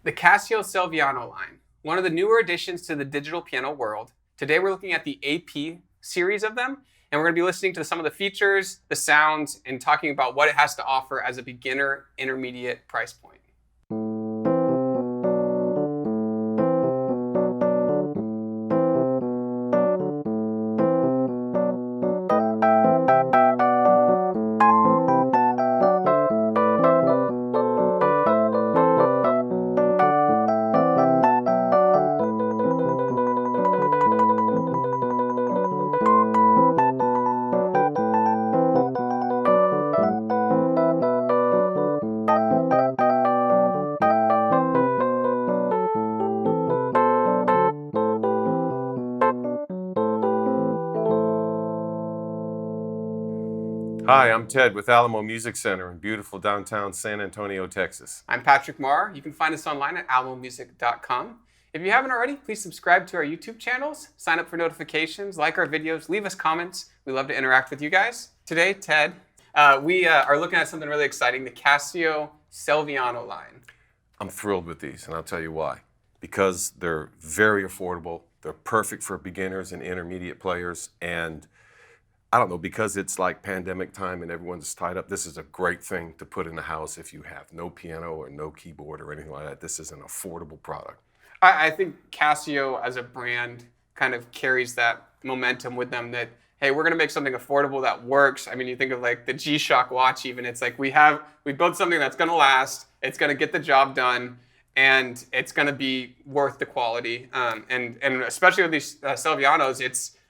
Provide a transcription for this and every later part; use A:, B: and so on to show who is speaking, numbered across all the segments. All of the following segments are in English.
A: The Casio Celviano line, one of the newer additions to the digital piano world. Today we're looking at the AP series of them, and we're going to be listening to some of the features, the sounds, and talking about what it has to offer as a beginner intermediate price point.
B: Hi, I'm Ted with Alamo Music Center in beautiful downtown San Antonio, Texas.
A: I'm Patrick Marr. You can find us online at alamomusic.com. If you haven't already, please subscribe to our YouTube channels, sign up for notifications, like our videos, leave us comments. We love to interact with you guys. Today, Ted, we are looking at something really exciting, the Casio Celviano line.
B: I'm thrilled with these, and I'll tell you why. Because they're very affordable, they're perfect for beginners and intermediate players, and I don't know, because it's like pandemic time and everyone's tied up, this is a great thing to put in the house if you have no piano or no keyboard or anything like that. This is an affordable product.
A: I think Casio as a brand kind of carries that momentum with them that, hey, we're going to make something affordable that works. I mean, you think of like the G-Shock watch even. It's like we built something that's going to last, it's going to get the job done, and it's going to be worth the quality. And especially with these Celvianos,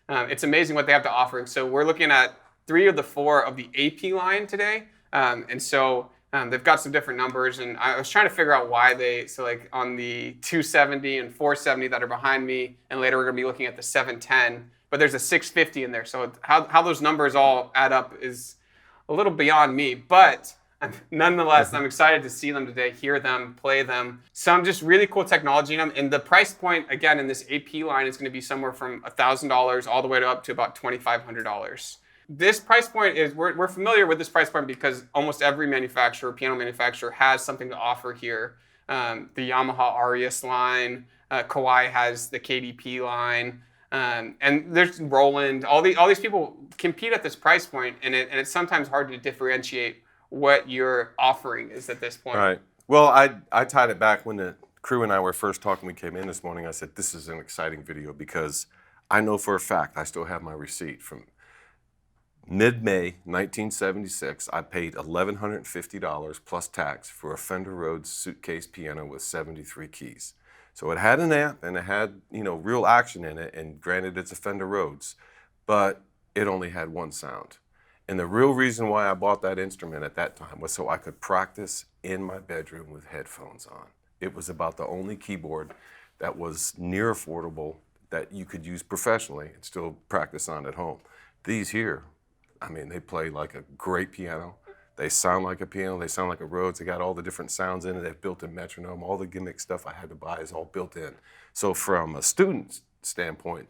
A: it's amazing what they have to offer. So we're looking at 3 of the 4 of the AP line today. They've got some different numbers, and I was trying to figure out why so like on the 270 and 470 that are behind me, and later we're gonna be looking at the 710, but there's a 650 in there. So how those numbers all add up is a little beyond me, but nonetheless, I'm excited to see them today, hear them, play them. Some just really cool technology in them. And the price point, again, in this AP line is going to be somewhere from $1,000 all the way up to about $2,500. This price point is, we're familiar with this price point because almost every piano manufacturer has something to offer here. The Yamaha Arias line, Kawai has the KDP line, and there's Roland. All these people compete at this price point, and it's sometimes hard to differentiate what your offering is at this point.
B: Right. Well, I tied it back when the crew and I were first talking. We came in this morning. I said, this is an exciting video because I know for a fact, I still have my receipt from mid-May 1976. I paid $1,150 plus tax for a Fender Rhodes suitcase piano with 73 keys. So it had an amp and it had, real action in it. And granted, it's a Fender Rhodes, but it only had one sound. And the real reason why I bought that instrument at that time was so I could practice in my bedroom with headphones on. It was about the only keyboard that was near affordable that you could use professionally and still practice on at home. These here, I mean, they play like a great piano. They sound like a piano. They sound like a Rhodes. They got all the different sounds in it. They've built in metronome. All the gimmick stuff I had to buy is all built in. So from a student standpoint,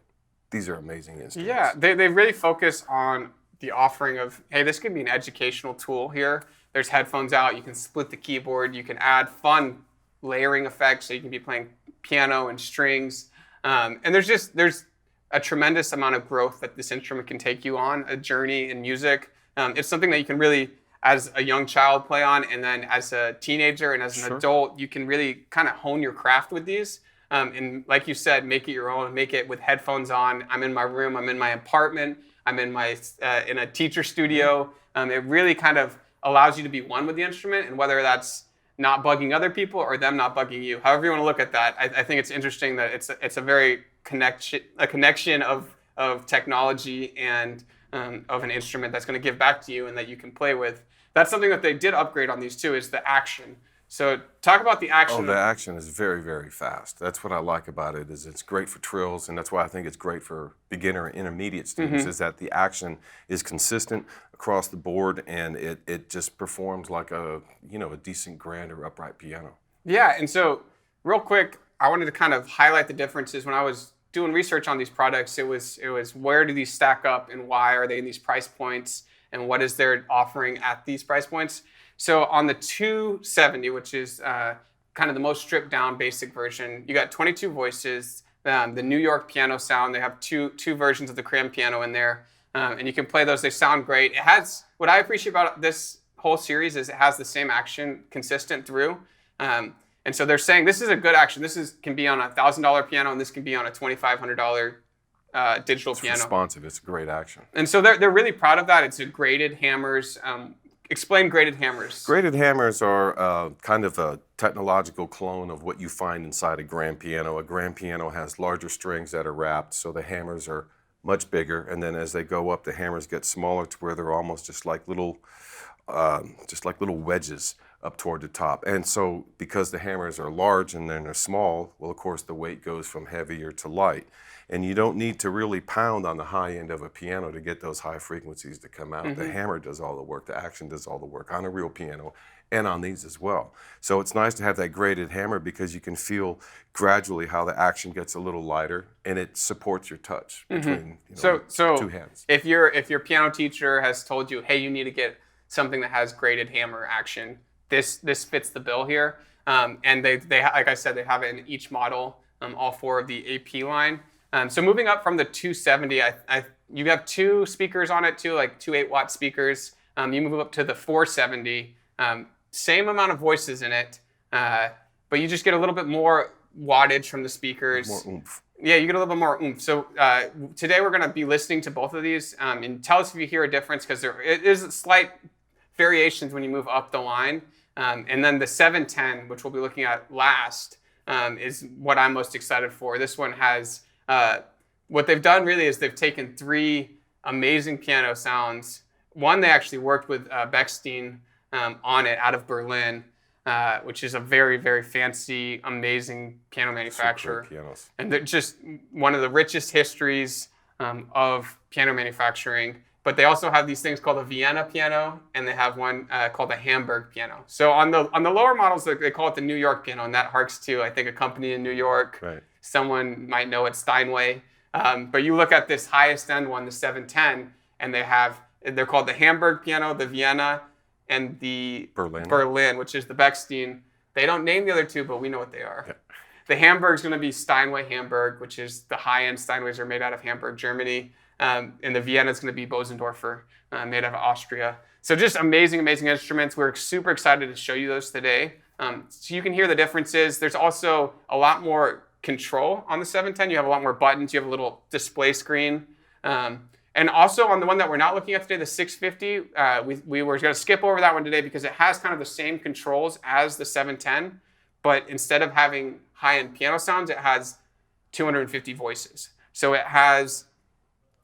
B: these are amazing instruments.
A: Yeah, they really focus on the offering of, hey, this could be an educational tool here. There's headphones out, you can split the keyboard, you can add fun layering effects, so you can be playing piano and strings. And there's a tremendous amount of growth that this instrument can take you on, a journey in music. It's something that you can really, as a young child, play on, and then as a teenager and as an adult, you can really kind of hone your craft with these. And like you said, make it your own, make it with headphones on. I'm in my room, I'm in my apartment, I'm in a teacher studio. It really kind of allows you to be one with the instrument, and whether that's not bugging other people or them not bugging you, however you want to look at that, I think it's interesting that it's a very connection of technology and of an instrument that's going to give back to you and that you can play with. That's something that they did upgrade on these too, is the action. So talk about the action.
B: Oh, the action is very, very fast. That's what I like about it, is it's great for trills, and that's why I think it's great for beginner and intermediate students, is that the action is consistent across the board, and it just performs like a decent grand or upright piano.
A: Yeah, and so real quick, I wanted to kind of highlight the differences. When I was doing research on these products, it was where do these stack up and why are they in these price points and what is their offering at these price points. So on the 270, which is kind of the most stripped down basic version. You got 22 voices, the New York piano sound. They have two versions of the crayon piano in there, and you can play those. They sound great. It has, what I appreciate about this whole series is it has the same action consistent through. And so they're saying this is a good action. Can be on a $1,000 piano, and this can be on a $2,500 digital piano.
B: It's responsive. It's a great action.
A: And so they're really proud of that. It's a graded hammers. Explain graded hammers.
B: Graded hammers are kind of a technological clone of what you find inside a grand piano. A grand piano has larger strings that are wrapped, so the hammers are much bigger. And then as they go up, the hammers get smaller to where they're almost just like little wedges up toward the top. And so because the hammers are large and then they're small, well, of course, the weight goes from heavier to light. And you don't need to really pound on the high end of a piano to get those high frequencies to come out. The hammer does all the work. The action does all the work on a real piano and on these as well. So it's nice to have that graded hammer because you can feel gradually how the action gets a little lighter, and it supports your touch between two hands.
A: If your piano teacher has told you, hey, you need to get something that has graded hammer action, this fits the bill here. And they like I said, they have it in each model, all 4 of the AP line. So moving up from the 270, you have 2 speakers on it too, like 2 8-watt speakers. You move up to the 470, same amount of voices in it, but you just get a little bit more wattage from the speakers.
B: More oomph.
A: Yeah, you get a little bit more oomph. So today we're going to be listening to both of these, and tell us if you hear a difference, because there is slight variations when you move up the line. And then the 710, which we'll be looking at last, is what I'm most excited for. This one has, what they've done really is they've taken 3 amazing piano sounds. One, they actually worked with Bechstein on it out of Berlin, which is a very, very fancy, amazing piano manufacturer.
B: Pianos.
A: And they're just one of the richest histories of piano manufacturing. But they also have these things called a Vienna piano, and they have one called a Hamburg piano. So on the lower models, they call it the New York piano, and that harks to, I think, a company in New York.
B: Right.
A: Someone might know it, Steinway. But you look at this highest end one, the 710, and they're called the Hamburg piano, the Vienna, and the Berlin, which is the Bechstein. They don't name the other 2, but we know what they are. Yep. The Hamburg is going to be Steinway Hamburg, which is the high-end Steinways are made out of Hamburg, Germany. And the Vienna is going to be Bosendorfer, made out of Austria. So just amazing, amazing instruments. We're super excited to show you those today. So you can hear the differences. There's also a lot more control on the 710. You have a lot more buttons. You have a little display screen. And also on the one that we're not looking at today, the 650, we were going to skip over that one today because it has kind of the same controls as the 710. But instead of having high-end piano sounds, it has 250 voices. So it has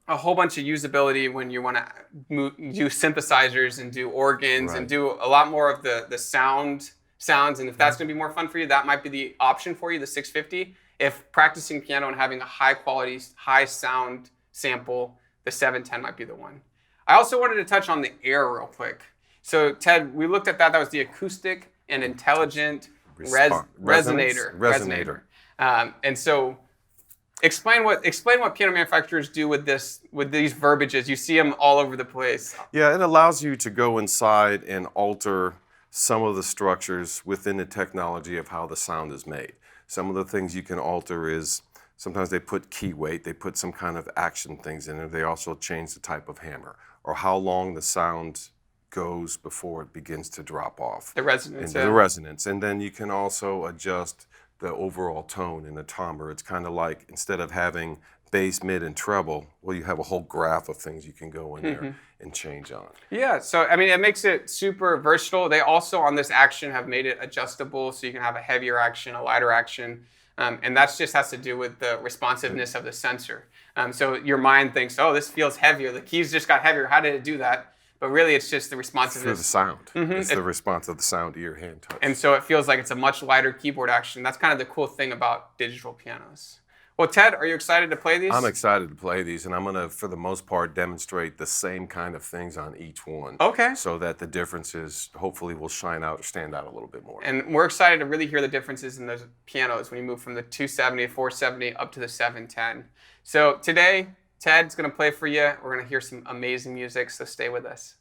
A: a whole bunch of usability when you want to do synthesizers and do organs and do a lot more of the sounds. And if that's going to be more fun for you, that might be the option for you, the 650. If practicing piano and having a high quality, high sound sample, the 710 might be the one. I also wanted to touch on the Air real quick. So Ted, we looked at that. That was the acoustic and intelligent resonator. And so explain what piano manufacturers do with these verbiages. You see them all over the place.
B: Yeah, it allows you to go inside and alter some of the structures within the technology of how the sound is made. Some of the things you can alter is sometimes they put key weight, they put some kind of action things in there. They also change the type of hammer or how long the sound goes before it begins to drop off.
A: The resonance.
B: The resonance. And then you can also adjust the overall tone in the timbre. It's kind of like instead of having bass, mid, and treble, well, you have a whole graph of things you can go in there and change on.
A: Yeah, so I mean, it makes it super versatile. They also on this action have made it adjustable, so you can have a heavier action, a lighter action, and that just has to do with the responsiveness of the sensor. So your mind thinks, oh, this feels heavier. The keys just got heavier. How did it do that? But really, it's just the responsiveness.
B: For the sound. It's the response of the sound to your hand touch.
A: And so it feels like it's a much lighter keyboard action. That's kind of the cool thing about digital pianos. Well, Ted, are you excited to play these?
B: I'm excited to play these, and I'm going to, for the most part, demonstrate the same kind of things on each one.
A: Okay.
B: So that the differences hopefully will shine out or stand out a little bit more.
A: And we're excited to really hear the differences in those pianos when you move from the 270, 470 up to the 710. So today, Ted's going to play for you. We're going to hear some amazing music, so stay with us.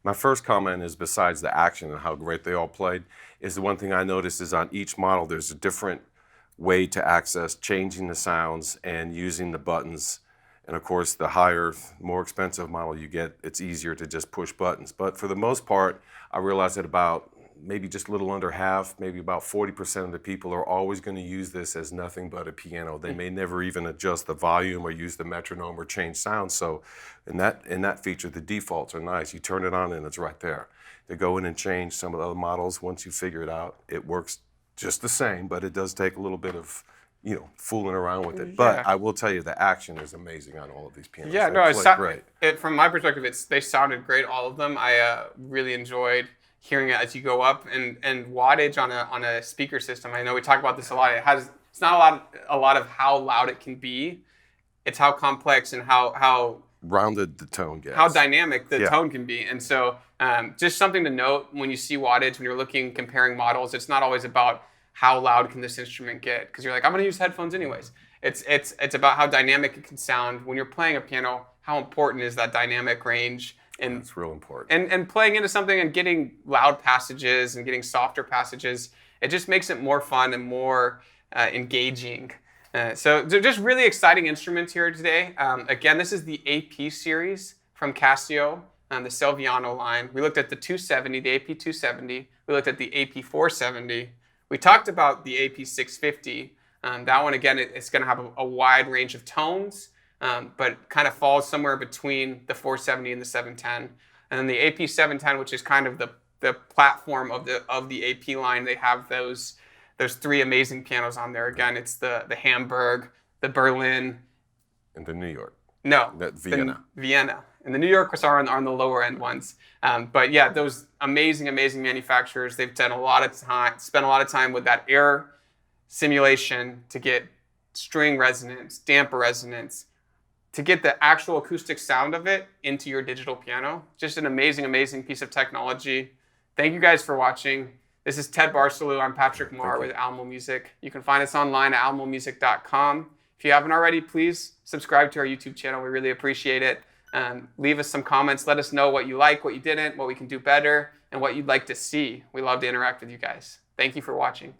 B: My first comment is, besides the action and how great they all played, is the one thing I noticed is on each model there's a different way to access changing the sounds and using the buttons. And of course, the higher, more expensive model you get, it's easier to just push buttons. But for the most part, I realized that about maybe just a little under half, maybe about 40% of the people are always going to use this as nothing but a piano. They may never even adjust the volume or use the metronome or change sound. So in that feature, the defaults are nice. You turn it on and it's right there. To go in and change some of the other models, once you figure it out, it works just the same, but it does take a little bit of, fooling around with it. But I will tell you, the action is amazing on all of these pianos.
A: Yeah,
B: They
A: no,
B: play great.
A: from my perspective, they sounded great, all of them. I really enjoyed hearing it as you go up, and wattage on a speaker system. I know we talk about this a lot. It's not a lot of how loud it can be. It's how complex and how
B: Rounded the tone gets.
A: How dynamic the tone can be. And so just something to note when you see wattage, when you're comparing models, it's not always about how loud can this instrument get, because you're like, I'm going to use headphones anyways. It's about how dynamic it can sound. When you're playing a piano, how important is that dynamic range? And
B: it's real important.
A: And playing into something and getting loud passages and getting softer passages, it just makes it more fun and more engaging. So they're just really exciting instruments here today. Again, this is the AP series from Casio, the Celviano line. We looked at the 270, the AP-270. We looked at the AP-470. We talked about the AP-650. That one, again, it's going to have a wide range of tones, but kind of falls somewhere between the 470 and the 710. And then the AP-710, which is kind of the platform of the AP line, they have those three amazing pianos on there. Again, it's the Hamburg, the Berlin,
B: and the New York.
A: No,
B: Vienna.
A: Vienna. And the New Yorkers are on the lower end ones. But yeah, those amazing manufacturers, they've spent a lot of time with that air simulation to get string resonance, damper resonance, to get the actual acoustic sound of it into your digital piano. Just an amazing piece of technology. Thank you guys for watching. This is Ted Barcelou. I'm Patrick Marr with Alamo Music. You can find us online at alamomusic.com. If you haven't already, please subscribe to our YouTube channel. We really appreciate it. Leave us some comments. Let us know what you like, what you didn't, what we can do better, and what you'd like to see. We love to interact with you guys. Thank you for watching.